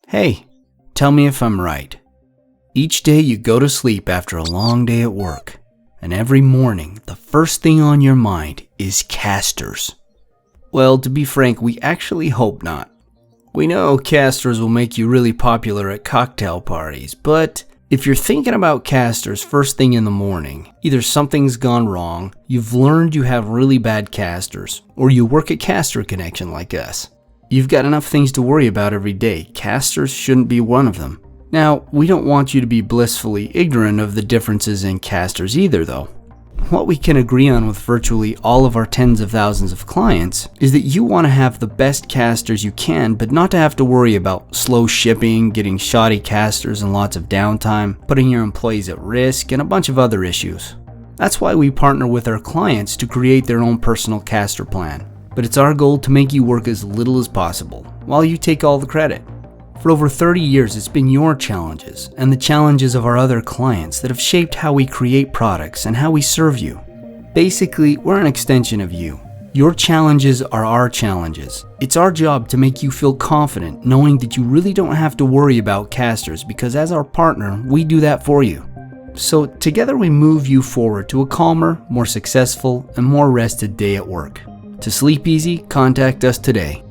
Hey, tell me if I'm right. Each day you go to sleep after a long day at work, and every morning the first thing on your mind is casters. Well, to be frank, we actually hope not. We know casters will make you really popular at cocktail parties, but if you're thinking about casters first thing in the morning, either something's gone wrong, you've learned you have really bad casters, or you work at Caster Connection like us. You've got enough things to worry about every day. Casters shouldn't be one of them. Now, we don't want you to be blissfully ignorant of the differences in casters either, though. What we can agree on with virtually all of our tens of thousands of clients is that you want to have the best casters you can, but not to have to worry about slow shipping, getting shoddy casters and lots of downtime, putting your employees at risk, and a bunch of other issues. That's why we partner with our clients to create their own personal caster plan. But it's our goal to make you work as little as possible, while you take all the credit. For over 30 years, it's been your challenges and the challenges of our other clients that have shaped how we create products and how we serve you. Basically, we're an extension of you. Your challenges are our challenges. It's our job to make you feel confident knowing that you really don't have to worry about casters because as our partner, we do that for you. So together we move you forward to a calmer, more successful, and more rested day at work. To sleep easy, contact us today.